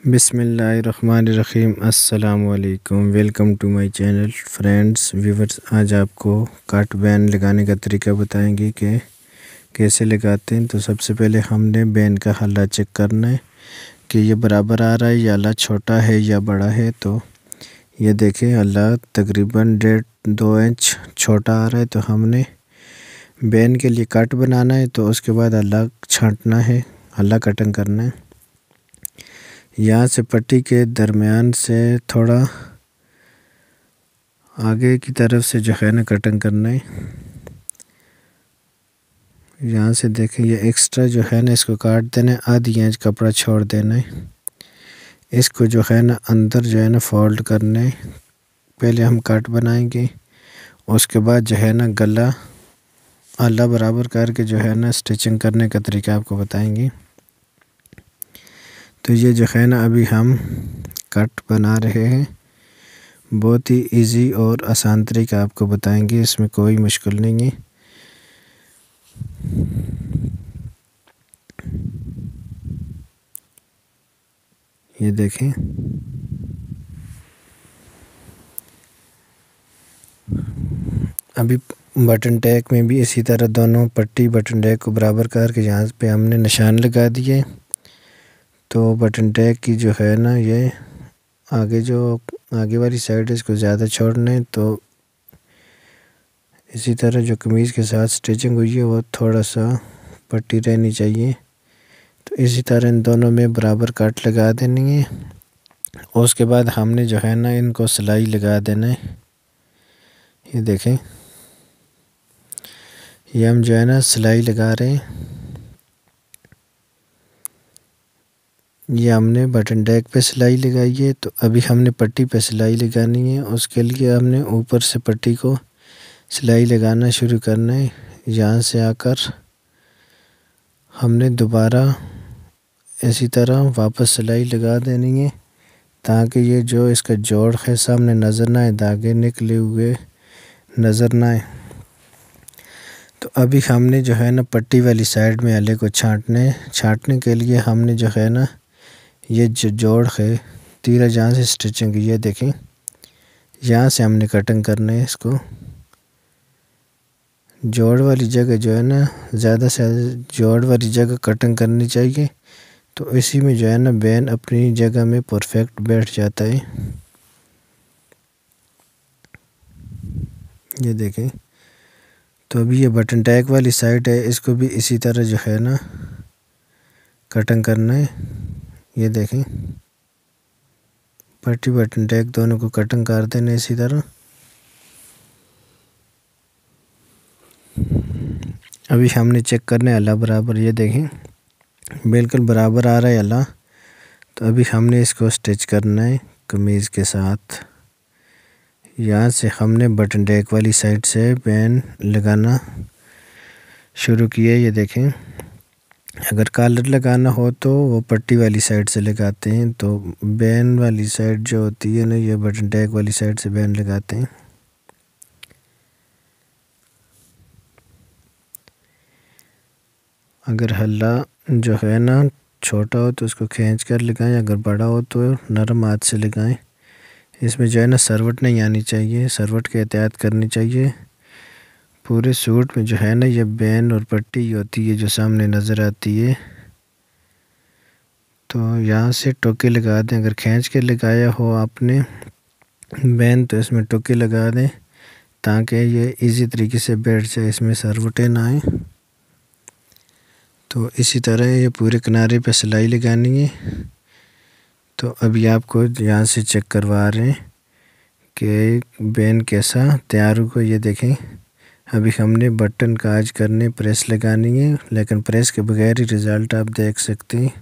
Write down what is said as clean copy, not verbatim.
बिस्मिल्लाहिर्रहमानिर्रहीम। अस्सलामुअलैकुम। Welcome to my channel friends viewers. आज आपको कट बैन लगाने का तरीका बताएंगे कि कैसे लगाते हैं। तो सबसे पहले हमने बैन का हल्ला चेक करना है कि ये बराबर आ रहा है या हल्ला छोटा है या बड़ा है। तो ये देखें, हल्ला तकरीबन 1.5-2 इंच छोटा आ रहा है। तो हमने बैन के लिए कट बनाना है, तो उसके बाद हल्ला छांटना है, हल्ला कटिंग करना है। यहाँ से पट्टी के दरमियान से थोड़ा आगे की तरफ से जो है ना कटिंग करना है। यहाँ से देखें, ये एक्स्ट्रा जो है ना इसको काट देना है, आधी इंच कपड़ा छोड़ देना है। इसको जो है ना अंदर जो है ना फोल्ड करना है। पहले हम कट बनाएंगे, उसके बाद जो है ना गला हल्ला बराबर करके जो है ना स्टिचिंग करने का तरीका आपको बताएंगे। तो ये जो है ना अभी हम कट बना रहे हैं। बहुत ही इजी और आसान तरीका आपको बताएंगे, इसमें कोई मुश्किल नहीं है। ये देखें, अभी बटन टैग में भी इसी तरह दोनों पट्टी बटन टैग को बराबर करके यहाँ पे हमने निशान लगा दिए। तो बटन टैग की जो है ना ये आगे वाली साइड इसको ज़्यादा छोड़ना है। तो इसी तरह जो कमीज़ के साथ स्टिचिंग हुई है वो थोड़ा सा पट्टी रहनी चाहिए। तो इसी तरह इन दोनों में बराबर कट लगा देनी है। और उसके बाद हमने जो है ना इनको सिलाई लगा देना है। ये देखें, ये हम जो है ना सिलाई लगा रहे हैं। ये हमने बटन टैग पे सिलाई लगाई है। तो अभी हमने पट्टी पे सिलाई लगानी है। उसके लिए हमने ऊपर से पट्टी को सिलाई लगाना शुरू करना है। यहाँ से आकर हमने दोबारा इसी तरह वापस सिलाई लगा देनी है, ताकि ये जो इसका जोड़ है सामने नज़र ना आए, धागे निकले हुए नज़र ना आए। तो अभी हमने जो है ना पट्टी वाली साइड में हल्ले को छांटने के लिए हमने जो है ना ये जो जोड़ है तीरा जहाँ से स्टिचिंग, ये देखें, यहाँ से हमने कटिंग करना है। इसको जोड़ वाली जगह जो है ना ज़्यादा से ज़्यादा जोड़ वाली जगह कटिंग करनी चाहिए। तो इसी में जो है ना बैन अपनी जगह में परफेक्ट बैठ जाता है। ये देखें, तो अभी ये बटन टैग वाली साइड है, इसको भी इसी तरह जो है ना कटिंग करना है। ये देखें, पट्टी बटन टैग दोनों को कटिंग कर देना इसी तरह। अभी हमने चेक करना है हल्ला बराबर। ये देखें, बिल्कुल बराबर आ रहा है हल्ला। तो अभी हमने इसको स्टिच करना है कमीज़ के साथ। यहाँ से हमने बटन टैग वाली साइड से बैन लगाना शुरू किया। ये देखें, अगर कॉलर लगाना हो तो वो पट्टी वाली साइड से लगाते हैं। तो बैन वाली साइड जो होती है ना, ये बटन टैग वाली साइड से बैन लगाते हैं। अगर हल्ला जो है ना छोटा हो तो उसको खींच कर लगाएं, अगर बड़ा हो तो नरम हाथ से लगाएं। इसमें जो है ना सरवट नहीं आनी चाहिए, सरवट की एहतियात करनी चाहिए। पूरे सूट में जो है ना ये बैन और पट्टी होती है जो सामने नज़र आती है। तो यहाँ से टोके लगा दें। अगर खींच के लगाया हो आपने बैन तो इसमें टोके लगा दें, ताकि ये इजी तरीके से बैठ जाए, इसमें सरवटें ना आए। तो इसी तरह ये पूरे किनारे पे सिलाई लगानी है। तो अभी आपको यहाँ से चेक करवा रहे हैं कि बैन कैसा तैयार होगा। ये देखें, अभी हमने बटन काज करने प्रेस लगानी है, लेकिन प्रेस के बगैर ही रिज़ल्ट आप देख सकते हैं।